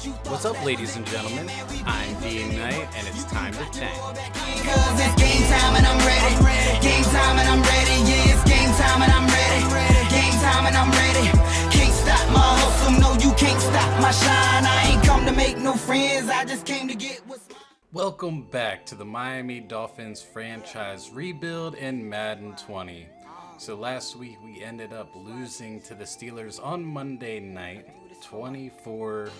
What's up, ladies and gentlemen? I'm D.Knight, and it's time to tank. Cause it's game time and I'm ready. Game time and I'm ready. Yeah, it's game time and I'm ready. Game time and I'm ready. Can't stop my hustle. No, you can't stop my shine. I ain't come to make no friends. I just came to get what's mine. Welcome back to the Miami Dolphins franchise rebuild in Madden 20. So last week we ended up losing to the Steelers on Monday night, 24-13.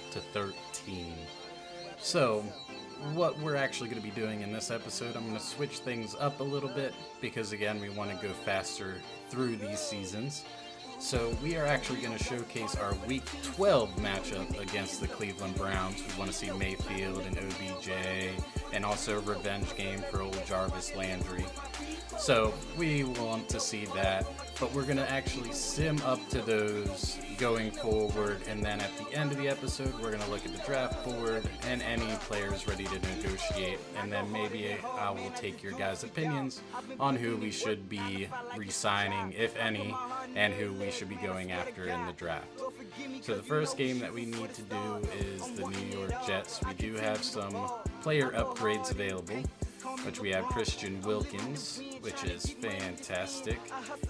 So what we're actually going to be doing in this episode, I'm going to switch things up a little bit because again we want to go faster through these seasons. So we are actually going to showcase our Week 12 matchup against the Cleveland Browns. We want to see Mayfield and OBJ, and also a revenge game for old Jarvis Landry. So we want to see that, but we're going to actually sim up to those going forward, and then at the end of the episode we're going to look at the draft board and any players ready to negotiate, and then maybe I will take your guys' opinions on who we should be re-signing, if any, and who we should be going after in the draft. So the first game that we need to do is the New York Jets. We do have some player upgrades available, which we have Christian Wilkins, which is fantastic.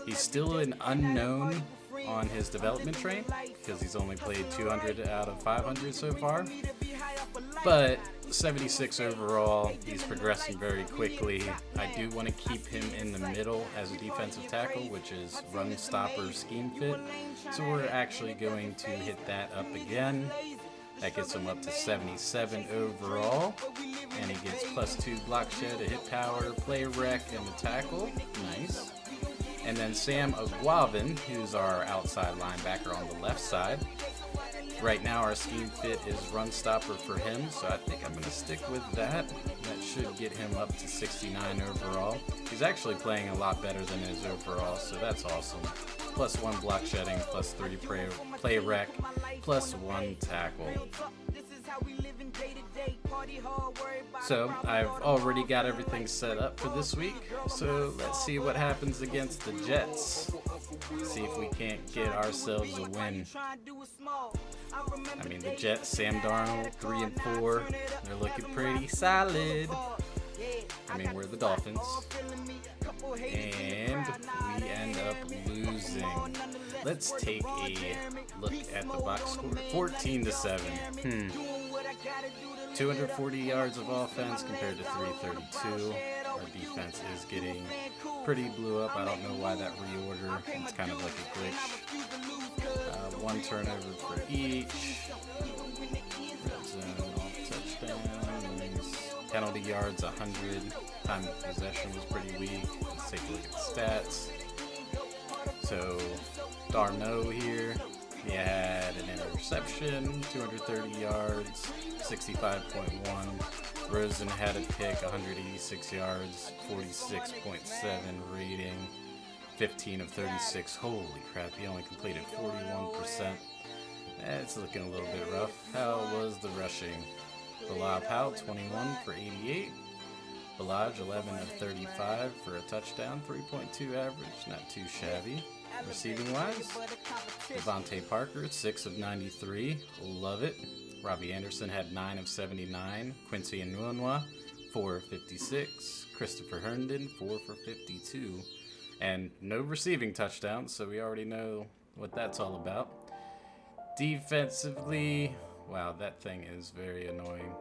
He's still an unknown on his development train because he's only played 200 out of 500 so far, but 76 overall. He's progressing very quickly. I do want to keep him in the middle as a defensive tackle, which is run stopper scheme fit, so we're actually going to hit that up again. That gets him up to 77 overall, and he gets +2 block shed, a hit power, play rec, and a tackle. Nice. And then Sam Aguavin, who's our outside linebacker on the left side. Right now our scheme fit is run stopper for him, so I think I'm going to stick with that. That should get him up to 69 overall. He's actually playing a lot better than his overall, so that's awesome. +1 block shedding, +3 play rec, +1 tackle. So I've already got everything set up for this week, so let's see what happens against the Jets. See if we can't get ourselves a win. I mean, the Jets, Sam Darnold, 3 and 4, they're looking pretty solid. I mean, we're the Dolphins, and we end up losing. Let's take a look at the box score. 14-7. 240 yards of offense compared to 332. Our defense is getting pretty blew up. I don't know why that reorder. It's kind of like a glitch. 1 turnover for each. Red zone, off touchdowns. Penalty yards 100. Time of possession was pretty weak. Let's take a look at the stats. So Darno here, he had an interception, 230 yards, 65.1. Rosen had a pick, 186 yards, 46.7 rating, 15 of 36. Holy crap, he only completed 41%. It's looking a little bit rough. How was the rushing? Bilal Powell, 21 for 88. Balaj, 11 of 35 for a touchdown, 3.2 average, not too shabby. Receiving wise, Devontae Parker, 6 of 93, love it. Robbie Anderson had 9 of 79. Quincy Enunwa, 4 of 56. Christopher Herndon, 4 for 52. And no receiving touchdowns, so we already know what that's all about. Defensively, wow, that thing is very annoying.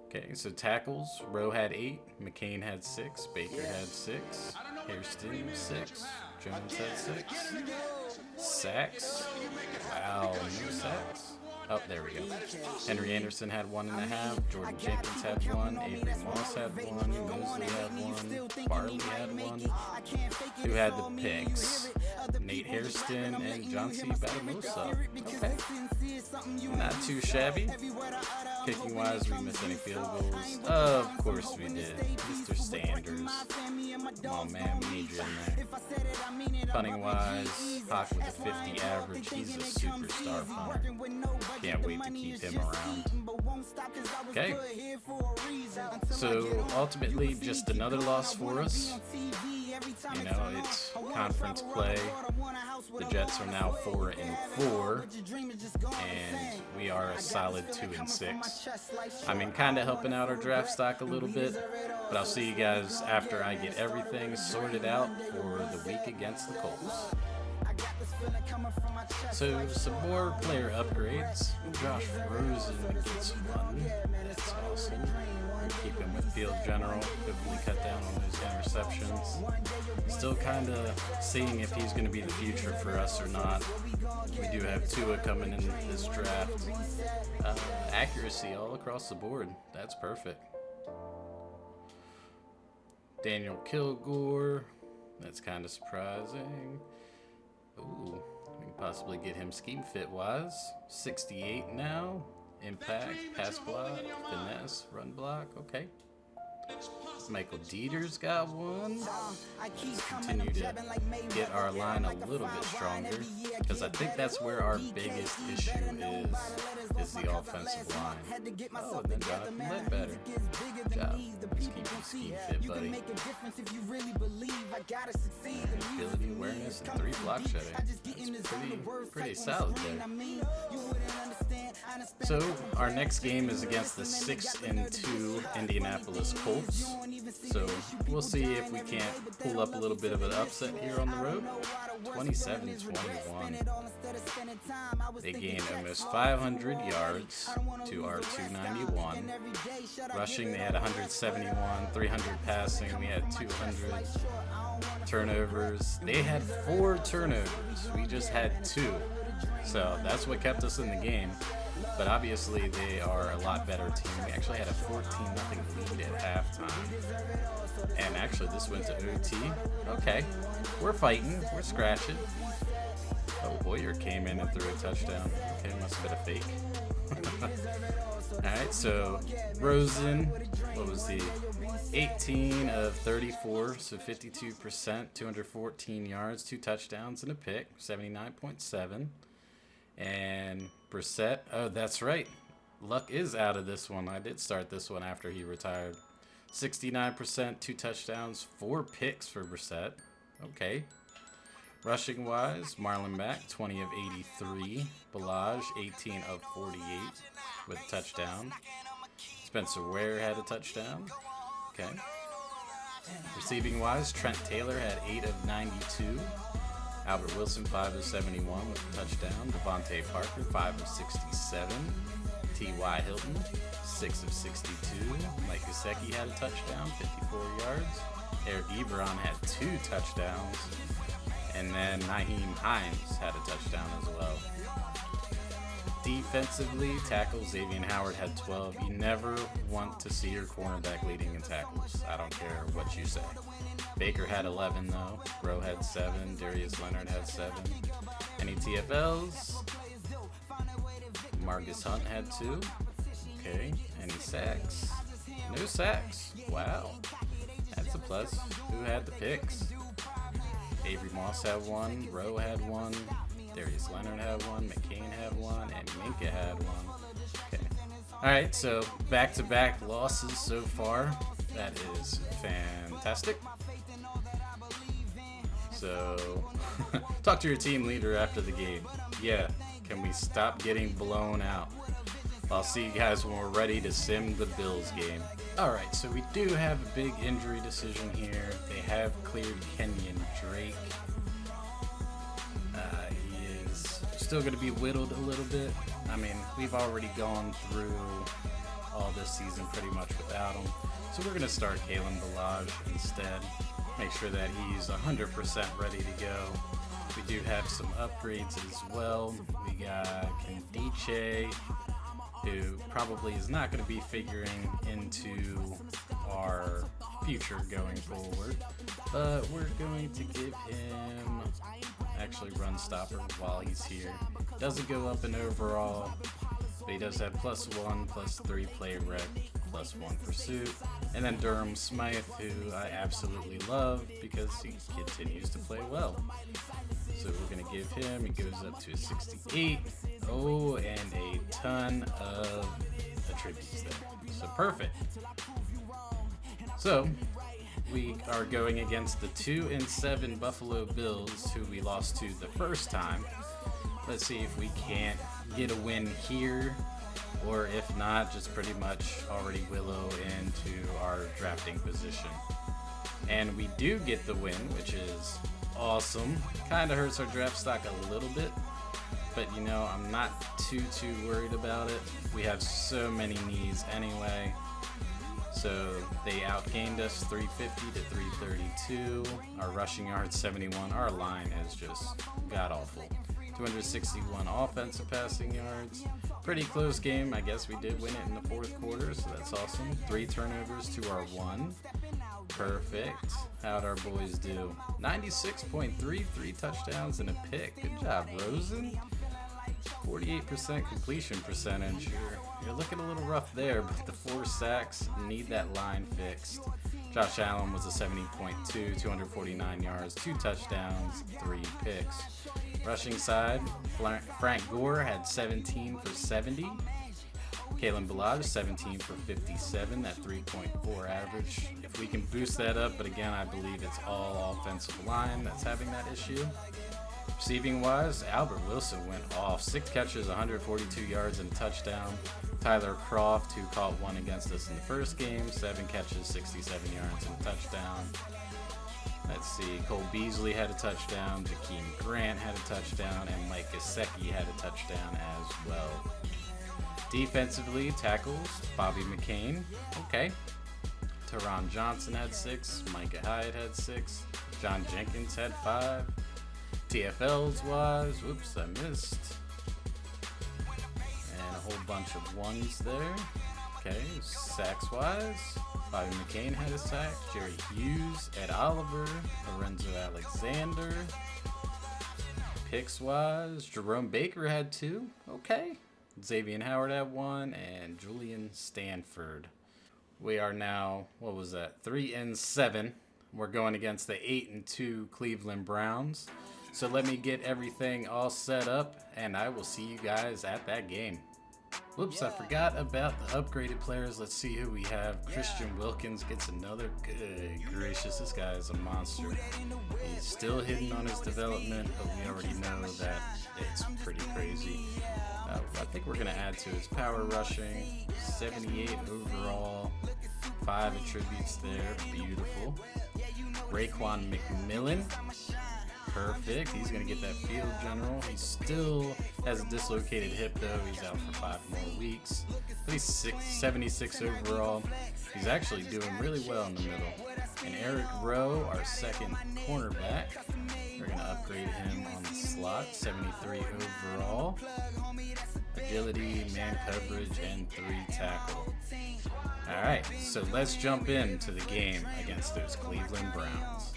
Okay, so tackles, Rowe had 8, McCain had 6, Baker had 6, Hairston 6, Jones had 6, sacks, wow, no sacks. Oh, there we go. Henry Anderson had 1.5, Jordan Jenkins had 1, Avery Moss had 1, Mosley had 1, Barley had 1. Who had the picks? Nate Hairston and John C. Batamosa. Okay. Not too shabby. Kicking wise, we missed any field goals? Of course we did. Mr. Sanders. Oh man, we need you in there. Punting wise, Hawk with a 50 average. He's a superstar punter. Can't wait to keep him around. Okay. So ultimately, just another loss for us. You know, it's conference play. The Jets are now 4-4, and we are a solid 2-6. I mean, kind of helping out our draft stock a little bit, but I'll see you guys after I get everything sorted out for the week against the Colts. So, some more player upgrades. Josh Rosen gets one. That's awesome. Keep him with field general. Hopefully cut down on those interceptions. Still kind of seeing if he's going to be the future for us or not. We do have Tua coming in this draft. Accuracy all across the board. That's perfect. Daniel Kilgore. That's kind of surprising. Ooh, we can possibly get him scheme fit wise. 68 now. Impact, pass block, finesse, run block. Okay. Michael Dieter's got one. Let's continue to get our line a little bit stronger, because I think that's where our biggest issue is the offensive line. Oh, and then Jonathan Ledbetter. Good job. Let's keep you scheme fit, buddy. Agility, awareness, and 3 block shedding. That's pretty solid there. So our next game is against the 6-2 Indianapolis Colts. So we'll see if we can't pull up a little bit of an upset here on the road. 27-21. They gained almost 500 yards to our 291. Rushing, they had 171, 300 passing, we had 200 turnovers. They had 4 turnovers. We just had 2. So that's what kept us in the game. But obviously they are a lot better team. We actually had a 14-0 lead at halftime. And actually this went to OT. Okay, we're fighting, we're scratching. Oh, Boyer came in and threw a touchdown. Okay, must have been a fake. Alright, so Rosen, what was he? 18 of 34, so 52%, 214 yards, 2 touchdowns and a pick, 79.7. And Brissett, oh, that's right. Luck is out of this one. I did start this one after he retired. 69%, 2 touchdowns, 4 picks for Brissett. Okay. Rushing wise, Marlon Mack, 20 of 83. Balaj, 18 of 48 with a touchdown. Spencer Ware had a touchdown. Okay. Receiving wise, Trent Taylor had 8 of 92. Albert Wilson, 5 of 71 with a touchdown. Devontae Parker, 5 of 67. T.Y. Hilton, 6 of 62. Mike Gesicki had a touchdown, 54 yards. Eric Ebron had 2 touchdowns. And then Nyheim Hines had a touchdown as well. Defensively, tackle Xavier Howard had 12. You never want to see your cornerback leading in tackles. I don't care what you say. Baker had 11 though. Rowe had 7. Darius Leonard had 7. Any TFLs? Marcus Hunt had 2. Okay. Any sacks? No sacks. Wow. That's a plus. Who had the picks? Avery Moss had 1. Rowe had 1. Darius Leonard had 1. McCain had 1. And Minka had 1. Okay. Alright, so back-to-back losses so far. That is fantastic. So, talk to your team leader after the game. Yeah, can we stop getting blown out? I'll see you guys when we're ready to sim the Bills game. Alright, so we do have a big injury decision here. They have cleared Kenyon Drake. He is still going to be whittled a little bit. I mean, we've already gone through all this season pretty much without him. So we're going to start Kalen Balaj instead. Make sure that he's 100% ready to go. We do have some upgrades as well. We got Kendiche, who probably is not going to be figuring into our future going forward. But we're going to give him actually run stopper while he's here. Doesn't go up in overall, but he does have +1, +3 play rec, +1 pursuit. And then Durham Smythe, who I absolutely love because he continues to play well. So we're going to give him, he goes up to a 68. Oh, and a ton of attributes there. So perfect. So, we are going against the 2-7 Buffalo Bills, who we lost to the first time. Let's see if we can't get a win here, or if not, just pretty much already willow into our drafting position. And we do get the win, which is awesome. Kind of hurts our draft stock a little bit, but you know, I'm not too worried about it. We have so many knees anyway. So they outgained us 350 to 332. Our rushing yards 71. Our line is just god awful. 261 offensive passing yards. Pretty close game. I guess we did win it in the fourth quarter, so that's awesome. 3 turnovers to our 1. Perfect. How'd our boys do? 96.3, 3 touchdowns and a pick. Good job, Rosen. 48% completion percentage. You're looking a little rough there, but the 4 sacks, need that line fixed. Josh Allen was a 70.2, 249 yards, 2 touchdowns, 3 picks. Rushing side, Frank Gore had 17 for 70. Kalen Ballage, 17 for 57, that 3.4 average. If we can boost that up, but again, I believe it's all offensive line that's having that issue. Receiving wise, Albert Wilson went off. 6 catches, 142 yards and a touchdown. Tyler Croft, who caught 1 against us in the first game, 7 catches, 67 yards and a touchdown. Let's see, Cole Beasley had a touchdown, Jakeem Grant had a touchdown, and Mike Gesicki had a touchdown as well. Defensively, tackles, Bobby McCain, okay. Teron Johnson had 6, Micah Hyde had 6, John Jenkins had 5. TFLs wise, whoops, I missed. And a whole bunch of 1s there. Okay, sacks wise, Bobby McCain had a sack, Jerry Hughes, Ed Oliver, Lorenzo Alexander. Picks wise, Jerome Baker had 2, okay. Xavier Howard had 1, and Julian Stanford. We are now, 3-7. We're going against the 8-2 Cleveland Browns. So let me get everything all set up, and I will see you guys at that game. Whoops, I forgot about the upgraded players. Let's see who we have. Christian Wilkins gets another. Good gracious, this guy is a monster. He's still hidden on his development, but we already know that it's pretty crazy. I think we're going to add to his power rushing. 78 overall. 5 attributes there. Beautiful. Raekwon McMillan. Perfect. He's going to get that field general. He still has a dislocated hip, though. He's out for 5 more weeks. But he's 76 overall. He's actually doing really well in the middle. And Eric Rowe, our second cornerback. We're going to upgrade him on the slot. 73 overall. Agility, man coverage, and 3 tackle. Alright, so let's jump into the game against those Cleveland Browns.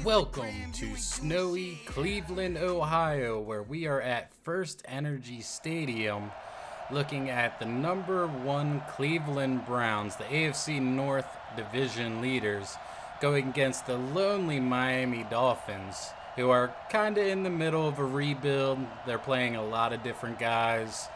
Welcome to snowy Cleveland, Ohio, where we are at First Energy Stadium looking at the number 1 Cleveland Browns, the AFC North Division leaders, going against the lonely Miami Dolphins, who are kind of in the middle of a rebuild. They're playing a lot of different guys.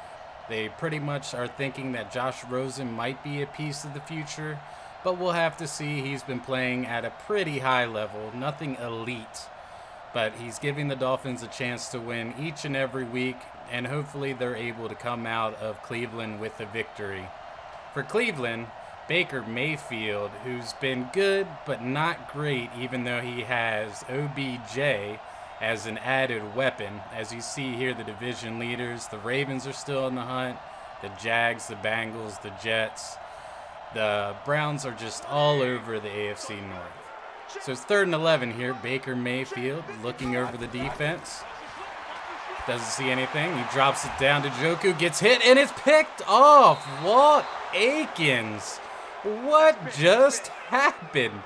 They pretty much are thinking that Josh Rosen might be a piece of the future, but we'll have to see. He's been playing at a pretty high level, nothing elite, but he's giving the Dolphins a chance to win each and every week, and hopefully they're able to come out of Cleveland with a victory. For Cleveland, Baker Mayfield, who's been good but not great, even though he has OBJ as an added weapon. As you see here, the division leaders, the Ravens are still in the hunt, the Jags, the Bengals, the Jets. The Browns are just all over the AFC North. So it's 3rd and 11 here. Baker Mayfield looking over the defense. Doesn't see anything. He drops it down to Njoku, gets hit, and it's picked off. Walt Aikens. What just happened?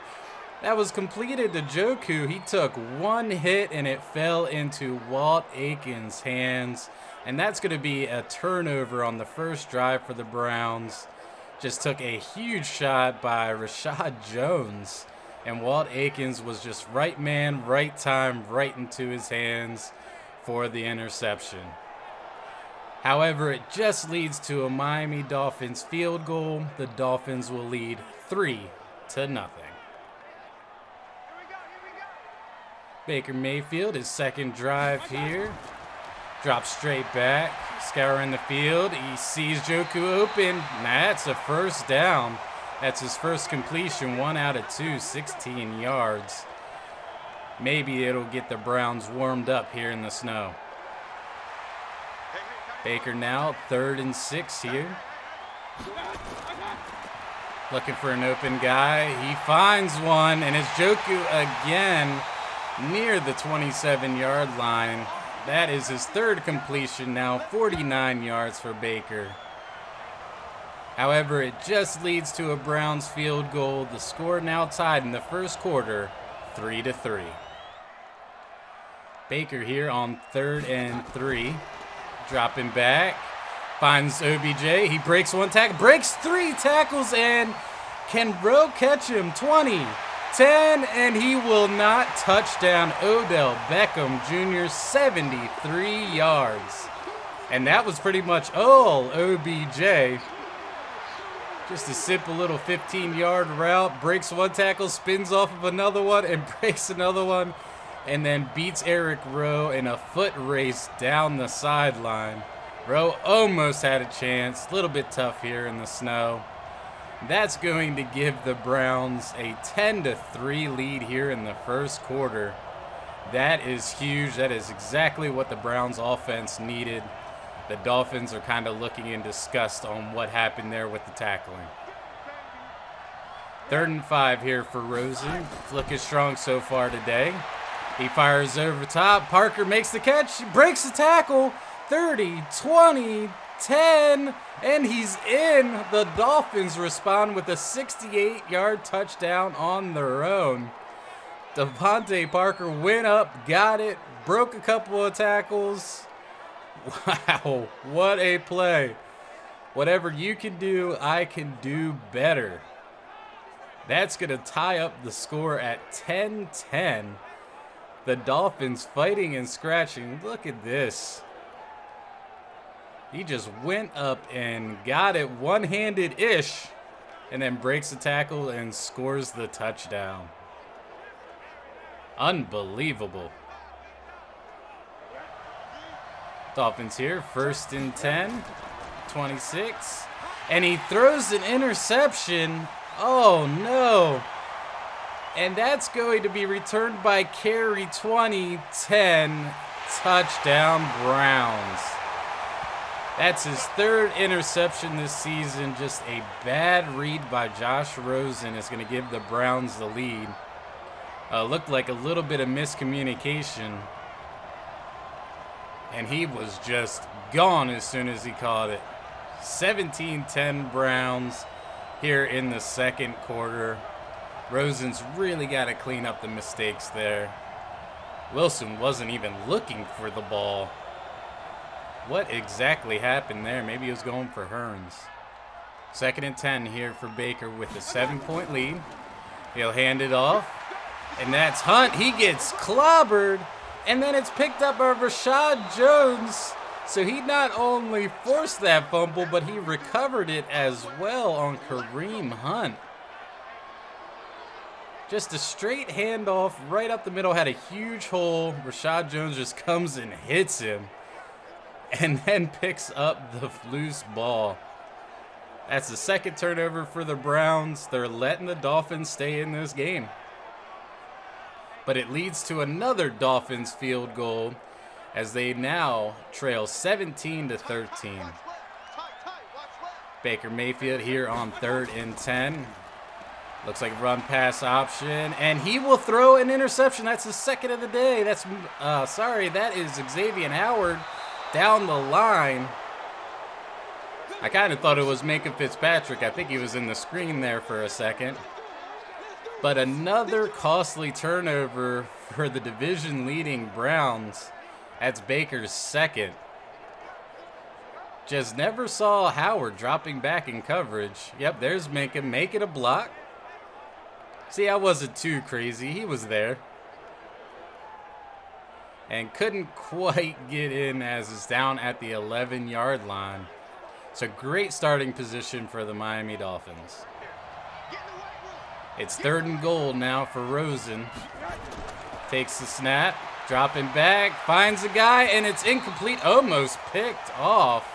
That was completed to Njoku. He took 1 hit, and it fell into Walt Aikens' hands. And that's going to be a turnover on the first drive for the Browns. just took a huge shot by Rashad Jones. And Walt Aikens was just right man, right time, right into his hands for the interception. However, it just leads to a Miami Dolphins field goal. The Dolphins will lead 3-0. Baker Mayfield, his second drive here. Drops straight back, scouring the field. He sees Joku open. That's a first down. That's his first completion, 1 out of 2, 16 yards. Maybe it'll get the Browns warmed up here in the snow. Baker now 3rd and 6 here. Looking for an open guy. He finds one, and it's Joku again near the 27-yard line. That is his 3rd completion now, 49 yards for Baker. However, it just leads to a Browns field goal. The score now tied in the first quarter, 3-3. Baker here on 3rd and 3. Dropping back. Finds OBJ. He breaks 1 tackle. Breaks 3 tackles. And can Bro catch him? 20, 10. And he will not. Touchdown. Odell Beckham Jr. 73 yards. And that was pretty much all OBJ. Just a simple little 15-yard route. Breaks 1 tackle, spins off of another one, and breaks another one. And then beats Eric Rowe in a foot race down the sideline. Rowe almost had a chance. A little bit tough here in the snow. That's going to give the Browns a 10-3 lead here in the first quarter. That is huge. That is exactly what the Browns offense needed. The Dolphins are kind of looking in disgust on what happened there with the tackling. 3rd and 5 here for Rosen. It's looking strong so far today. He fires over top. Parker makes the catch. He breaks the tackle. 30, 20, 10, and he's in. The Dolphins respond with a 68-yard touchdown on their own. Devontae Parker went up, got it, broke a couple of tackles. Wow, what a play. Whatever you can do, I can do better. That's going to tie up the score at 10-10. The Dolphins fighting and scratching. Look at this. He just went up and got it one-handed-ish and then breaks the tackle and scores the touchdown. Unbelievable. Dolphins here, 1st and 10, 26. And he throws an interception. Oh, no. And that's going to be returned by Carey. 20-10, touchdown Browns. That's his 3rd interception this season. Just a bad read by Josh Rosen is going to give the Browns the lead. Looked like a little bit of miscommunication. And he was just gone as soon as he caught it. 17-10 Browns here in the second quarter. Rosen's really got to clean up the mistakes there. Wilson wasn't even looking for the ball. What exactly happened there? Maybe he was going for Hearns. 2nd and 10 here for Baker with a 7-point lead. He'll hand it off. And that's Hunt. He gets clobbered. And then it's picked up by Rashad Jones. So he not only forced that fumble, but he recovered it as well on Kareem Hunt. Just a straight handoff right up the middle. Had a huge hole. Rashad Jones just comes and hits him. And then picks up the loose ball. That's the 2nd turnover for the Browns. They're letting the Dolphins stay in this game. But it leads to another Dolphins field goal as they now trail 17-13. Baker Mayfield here on 3rd and 10. Looks like a run pass option, and he will throw an interception. That's his 2nd of the day. That is Xavier Howard down the line. I kind of thought it was Minka Fitzpatrick. I think he was in the screen there for a second. But another costly turnover for the division-leading Browns. That's Baker's 2nd. Just never saw Howard dropping back in coverage. Yep, there's Minka making a block. See, I wasn't too crazy. He was there. And couldn't quite get in as it's down at the 11-yard line. So great starting position for the Miami Dolphins. It's 3rd and goal now for Rosen. Takes the snap, dropping back, finds a guy, and it's incomplete. Almost picked off.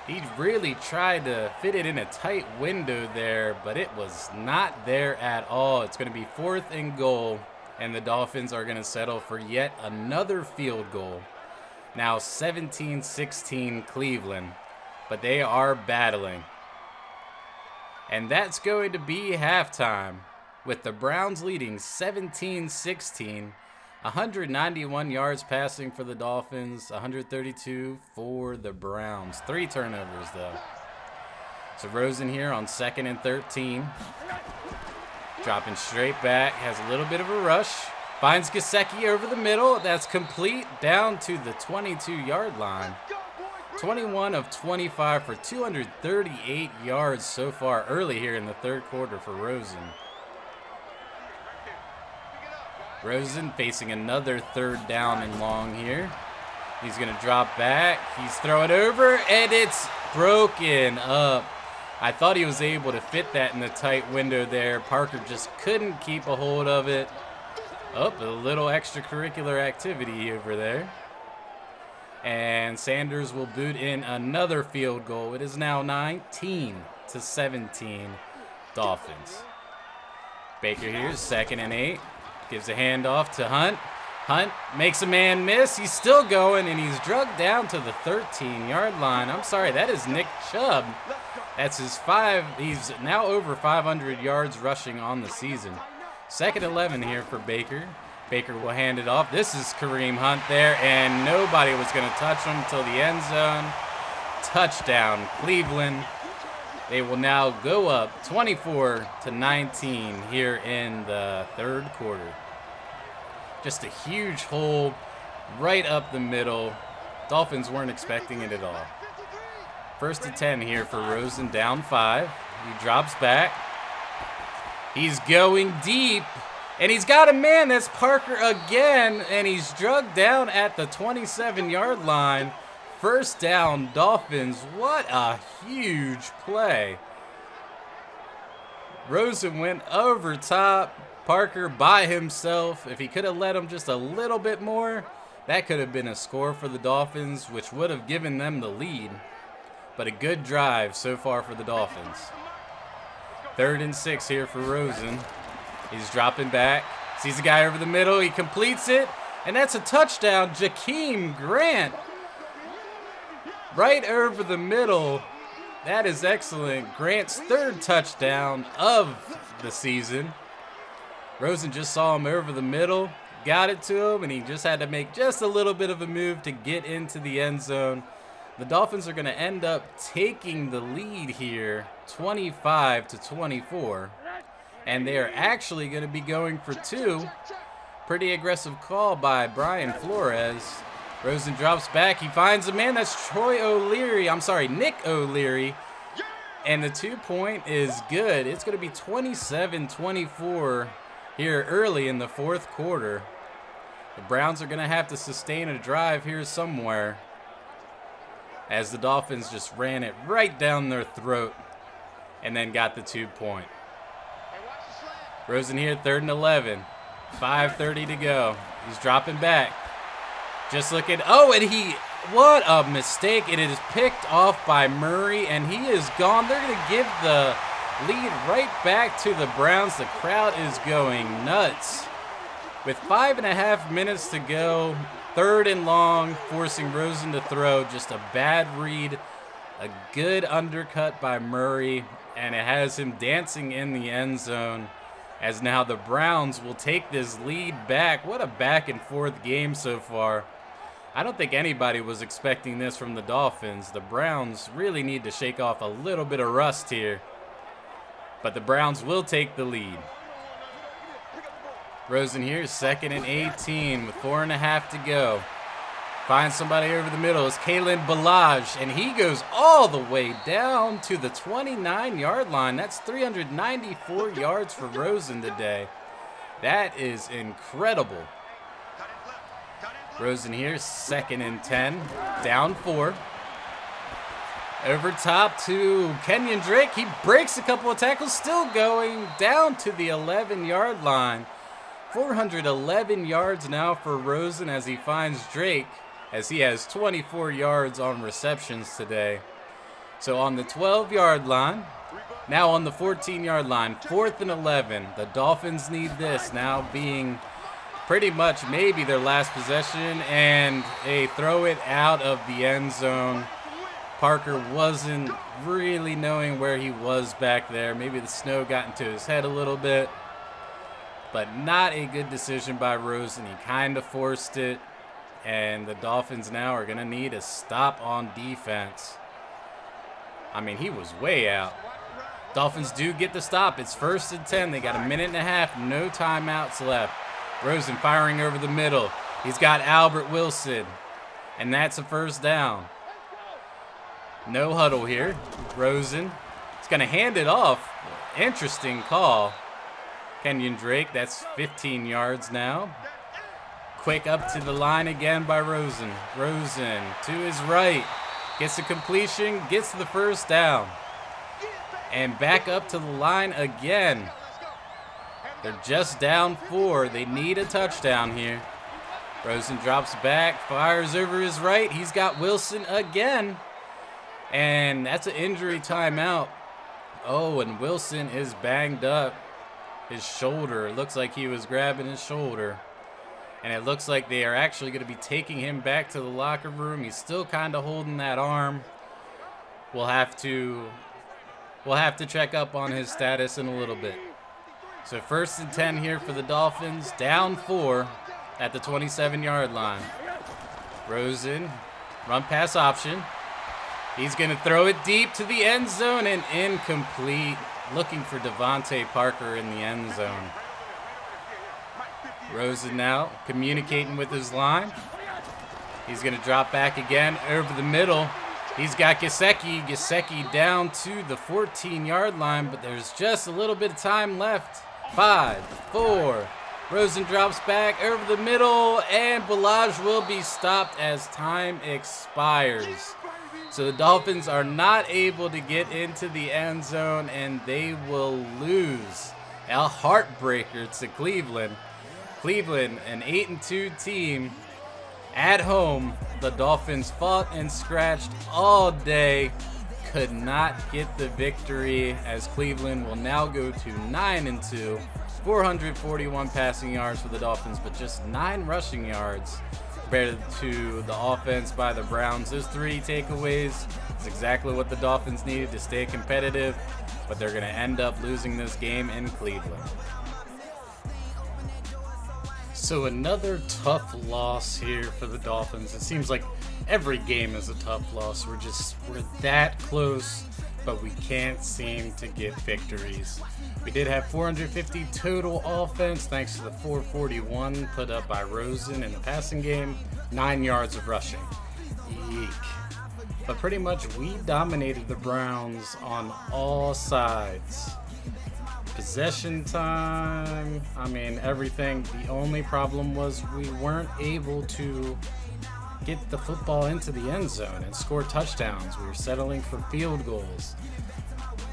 He really tried to fit it in a tight window there, but it was not there at all. It's going to be 4th and goal, and the Dolphins are going to settle for yet another field goal. Now 17-16 Cleveland, but they are battling. And that's going to be halftime, with the Browns leading 17-16. 191 yards passing for the Dolphins, 132 for the Browns. 3 turnovers, though. So Rosen here on 2nd and 13. Dropping straight back, has a little bit of a rush. Finds Gesicki over the middle. That's complete, down to the 22-yard line. 21 of 25 for 238 yards so far early here in the 3rd quarter for Rosen. Rosen facing another 3rd down and long here. He's going to drop back. He's throwing over, and it's broken up. I thought he was able to fit that in the tight window there. Parker just couldn't keep a hold of it. Oh, a little extracurricular activity over there. And Sanders will boot in another field goal. It is now 19-17 Dolphins. Baker here, 2nd and 8. Gives a handoff to Hunt. Hunt makes a man miss. He's still going, and he's drugged down to the 13-yard line. I'm sorry, that is Nick Chubb. That's his 5. He's now over 500 yards rushing on the season. 2nd 11 here for Baker. Baker will hand it off. This is Kareem Hunt there, and nobody was going to touch him until the end zone. Touchdown, Cleveland. They will now go up 24-19 here in the 3rd quarter. Just a huge hole right up the middle. Dolphins weren't expecting it at all. 1st and 10 here for Rosen, down 5. He drops back. He's going deep, and he's got a man. That's Parker again, and he's drugged down at the 27-yard line. 1st down, Dolphins. What a huge play. Rosen went over top. Parker by himself. If he could have let him just a little bit more, that could have been a score for the Dolphins, which would have given them the lead. But a good drive so far for the Dolphins. 3rd and 6 here for Rosen. He's dropping back. Sees a guy over the middle. He completes it. And that's a touchdown. Jakeem Grant. Right over the middle. That is excellent. Grant's 3rd touchdown of the season. Rosen just saw him over the middle. Got it to him, and he just had to make just a little bit of a move to get into the end zone. The Dolphins are going to end up taking the lead here, 25-24. And they are actually going to be going for 2. Pretty aggressive call by Brian Flores. Rosen drops back. He finds a man. That's Nick O'Leary. And the 2-point is good. It's going to be 27-24 here early in the 4th quarter. The Browns are going to have to sustain a drive here somewhere, as the Dolphins just ran it right down their throat and then got the 2-point. Rosen here, 3rd and 11. 5:30 to go. He's dropping back. Just looking. Oh, and what a mistake. It is picked off by Murray, and he is gone. They're going to give the lead right back to the Browns. The crowd is going nuts. With 5.5 minutes to go, 3rd and long, forcing Rosen to throw. Just a bad read. A good undercut by Murray, and it has him dancing in the end zone, as now the Browns will take this lead back. What a back and forth game so far. I don't think anybody was expecting this from the Dolphins. The Browns really need to shake off a little bit of rust here, but the Browns will take the lead. Rosen here, 2nd and 18 with 4.5 to go. Finds somebody over the middle. It's Kalen Balaj, and he goes all the way down to the 29-yard line. That's 394 yards for Rosen today. That is incredible. Rosen here, 2nd and 10, down 4. Over top to Kenyon Drake. He breaks a couple of tackles, still going down to the 11-yard line. 411 yards now for Rosen as he finds Drake, as he has 24 yards on receptions today. So on the 12-yard line, now on the 14-yard line, 4th and 11. The Dolphins need this, now being pretty much maybe their last possession, and they throw it out of the end zone. Parker wasn't really knowing where he was back there. Maybe the snow got into his head a little bit, but not a good decision by Rosen. He kind of forced it, and the Dolphins now are going to need a stop on defense. I mean, he was way out. Dolphins do get the stop. It's 1st and 10. They got a minute and a half, no timeouts left. Rosen firing over the middle. He's got Albert Wilson, and that's a 1st down. No huddle here. Rosen is going to hand it off. Interesting call. Kenyon Drake, that's 15 yards now. Quick up to the line again by Rosen. Rosen to his right. Gets the completion, gets the 1st down. And back up to the line again. They're just down 4. They need a touchdown here. Rosen drops back, fires over his right. He's got Wilson again. And that's an injury timeout. Oh, and Wilson is banged up. His shoulder. It looks like he was grabbing his shoulder. And it looks like they are actually going to be taking him back to the locker room. He's still kind of holding that arm. We'll have to check up on his status in a little bit. So 1st and 10 here for the Dolphins. Down 4 at the 27-yard line. Rosen, run pass option. He's going to throw it deep to the end zone and incomplete. Looking for Devontae Parker in the end zone. Rosen now communicating with his line. He's going to drop back again over the middle. He's got Gesicki. Gesicki down to the 14-yard line, but there's just a little bit of time left. 5, 4. Rosen drops back over the middle, and Balaj will be stopped as time expires. So the Dolphins are not able to get into the end zone, and they will lose. A heartbreaker to Cleveland. Cleveland, an 8-2 team at home. The Dolphins fought and scratched all day, could not get the victory, as Cleveland will now go to 9-2. 441 passing yards for the Dolphins, but just 9 rushing yards compared to the offense by the Browns. Those 3 takeaways is exactly what the Dolphins needed to stay competitive, but they're going to end up losing this game in Cleveland. So another tough loss here for the Dolphins. It seems like every game is a tough loss. We're that close, but we can't seem to get victories. We did have 450 total offense thanks to the 441 put up by Rosen in the passing game, 9 yards of rushing. Eek. But pretty much we dominated the Browns on all sides. Possession time, I mean everything. The only problem was we weren't able to get the football into the end zone and score touchdowns. We were settling for field goals.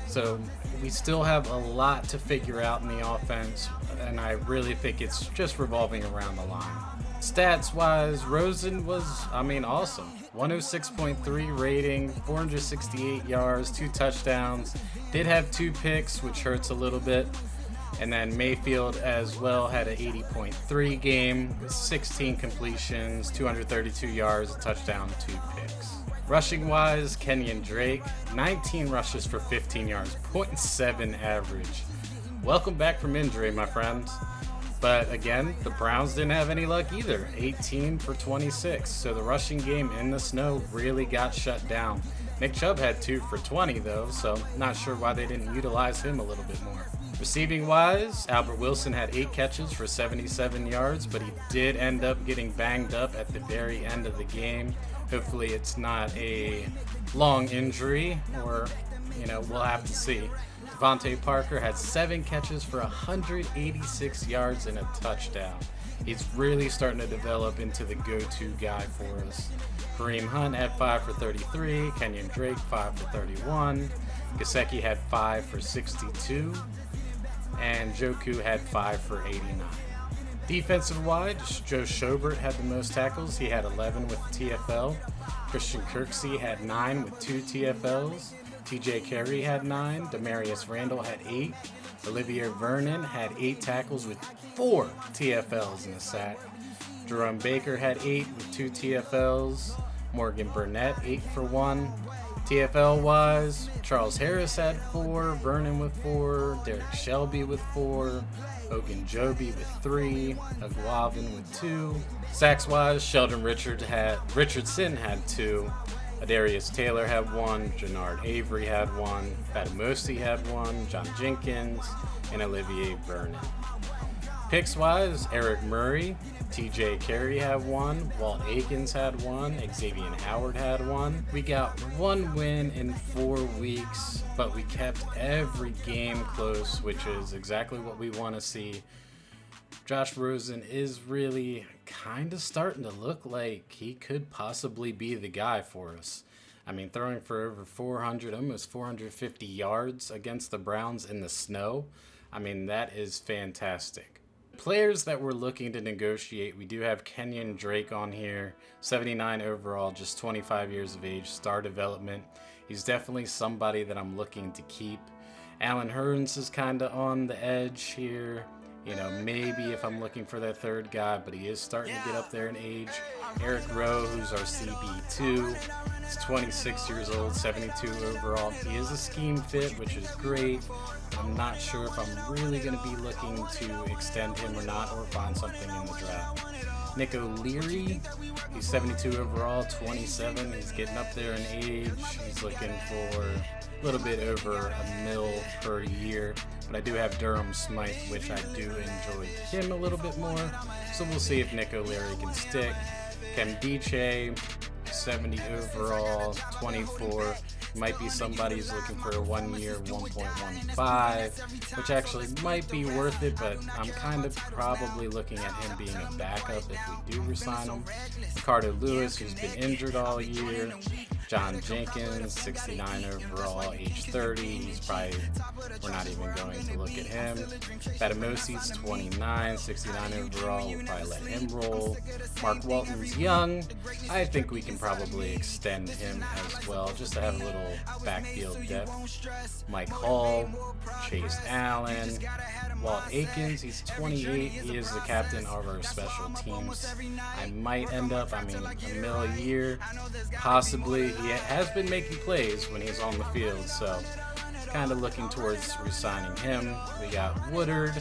So we still have a lot to figure out in the offense, and I really think it's just revolving around the line. Stats-wise, Rosen was, awesome. 106.3 rating, 468 yards, 2 touchdowns. Did have 2 picks, which hurts a little bit. And then Mayfield as well had an 80.3 game, with 16 completions, 232 yards, a touchdown, 2 picks. Rushing-wise, Kenyon Drake, 19 rushes for 15 yards, 0.7 average. Welcome back from injury, my friends. But again, the Browns didn't have any luck either, 18 for 26. So the rushing game in the snow really got shut down. Nick Chubb had 2 for 20 though, so not sure why they didn't utilize him a little bit more. Receiving wise, Albert Wilson had 8 catches for 77 yards, but he did end up getting banged up at the very end of the game. Hopefully it's not a long injury, or, we'll have to see. Devontae Parker had 7 catches for 186 yards and a touchdown. He's really starting to develop into the go-to guy for us. Kareem Hunt had 5 for 33, Kenyon Drake 5 for 31, Gesicki had 5 for 62, and Joku had 5 for 89. Defensive-wise, Joe Schobert had the most tackles. He had 11 with TFL. Christian Kirksey had 9 with 2 TFLs. TJ Carey had 9. Demarius Randall had 8. Olivier Vernon had 8 tackles with 4 TFLs and a sack. Jerome Baker had 8 with 2 TFLs. Morgan Burnett 8 for 1. TFL-wise, Charles Harris had 4, Vernon with 4, Derek Shelby with 4, Ogunjobi with 3, Aguavin with 2. Sacks-wise, Sheldon Richardson had 2, Adarius Taylor had 1, Jannard Avery had 1, Batamosi had 1, John Jenkins, and Olivier Vernon. Picks-wise, Eric Murray, TJ Carey had 1, Walt Aikens had 1, Xavier Howard had 1. We got 1 win in 4 weeks, but we kept every game close, which is exactly what we want to see. Josh Rosen is really kind of starting to look like he could possibly be the guy for us. I mean, throwing for over 400, almost 450 yards against the Browns in the snow. I mean, that is fantastic. Players that we're looking to negotiate, we do have Kenyon Drake on here, 79 overall, just 25 years of age, star development. He's definitely somebody that I'm looking to keep. Alan Hearns is kind of on the edge here. Maybe if I'm looking for that third guy, but he is starting to get up there in age. Eric Rowe, who's our CB2, he's 26 years old, 72 overall. He is a scheme fit, which is great. I'm not sure if I'm really going to be looking to extend him or not, or find something in the draft. Nick O'Leary, he's 72 overall, 27. He's getting up there in age. He's looking for a little bit over $1 million per year. But I do have Durham Smythe, which I do enjoy him a little bit more. So we'll see if Nick O'Leary can stick. Kemdiche, 70 overall, 24. Might be somebody who's looking for a 1 year, 1.15, which actually might be worth it, but I'm kind of probably looking at him being a backup if we do resign him. Ricardo Lewis, who's been injured all year. John Jenkins, 69 overall, age 30. We're not even going to look at him. Batamosi's 29, 69 overall. We'll probably let him roll. Mark Walton's young. I think we can probably extend him as well, just to have a little backfield depth. Mike Hall, Chase Allen, Walt Aikens, he's 28. He is the captain of our special teams. I might end up, $1 million a year, possibly. He has been making plays when he's on the field, so kind of looking towards resigning him. We got Woodard,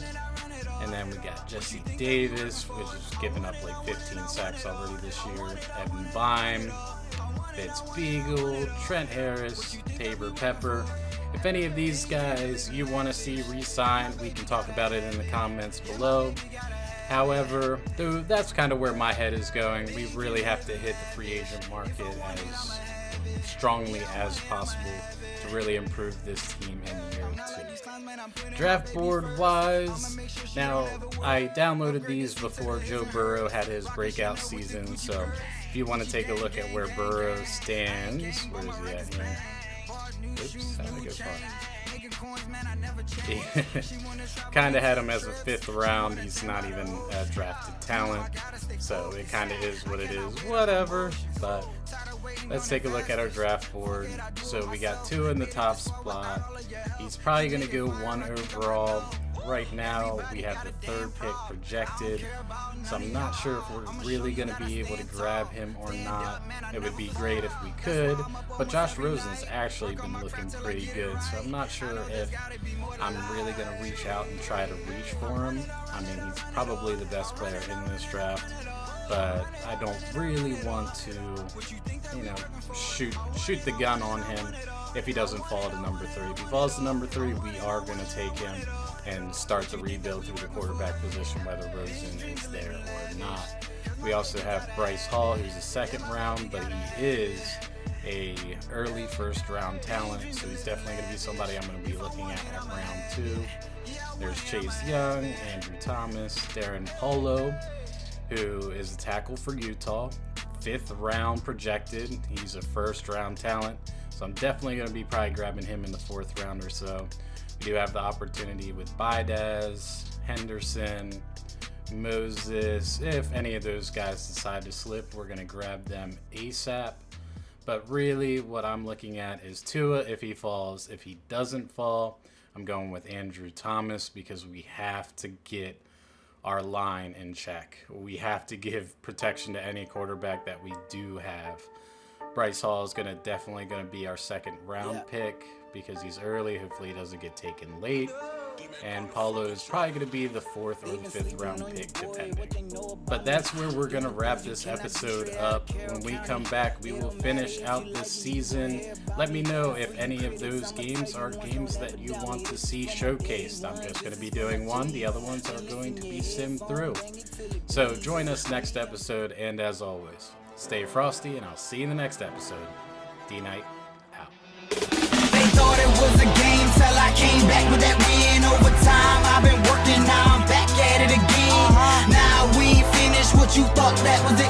and then we got Jesse Davis, which has given up like 15 sacks already this year. Evan Bime, Fitz Beagle, Trent Harris, Tabor Pepper. If any of these guys you want to see re-signed, we can talk about it in the comments below. However, that's kind of where my head is going. We really have to hit the free agent market as strongly as possible to really improve this team in year 2. Draft board wise, now I downloaded these before Joe Burrow had his breakout season, so if you want to take a look at where Burrow stands, where is he at here? Oops, how did I go far? Kind of had him as a 5th round. He's not even a drafted talent, so it kind of is what it is. Whatever. But let's take a look at our draft board. So we got 2 in the top spot. He's probably going to go 1 overall. Right now, we have the 3rd pick projected, so I'm not sure if we're really going to be able to grab him or not. It would be great if we could, but Josh Rosen's actually been looking pretty good, so I'm not sure if I'm really going to reach out and try to reach for him. He's probably the best player in this draft, but I don't really want to, shoot the gun on him. if he doesn't fall to number 3. If he falls to number 3, we are going to take him and start the rebuild through the quarterback position, whether Rosen is there or not. We also have Bryce Hall, who's a second round, but he is a early first round talent, so he's definitely going to be somebody I'm going to be looking at round 2. There's Chase Young, Andrew Thomas, Darren Polo, who is a tackle for Utah, 5th round projected. He's a first round talent, so I'm definitely going to be probably grabbing him in the 4th round or so. We do have the opportunity with Baidaz, Henderson, Moses. If any of those guys decide to slip, we're going to grab them ASAP. But really what I'm looking at is Tua if he falls. If he doesn't fall, I'm going with Andrew Thomas because we have to get our line in check. We have to give protection to any quarterback that we do have. Bryce Hall is definitely going to be our 2nd round pick because he's early. Hopefully he doesn't get taken late. And Paulo is probably going to be the 4th or the 5th round pick, depending. But that's where we're going to wrap this episode up. When we come back, we will finish out this season. Let me know if any of those games are games that you want to see showcased. I'm just going to be doing one. The other ones are going to be simmed through. So join us next episode, and as always, stay frosty, and I'll see you in the next episode. D.Knight out. They thought it was a game till I came back with that win overtime. I've been working, now I'm back at it again. Now we finished what you thought that was the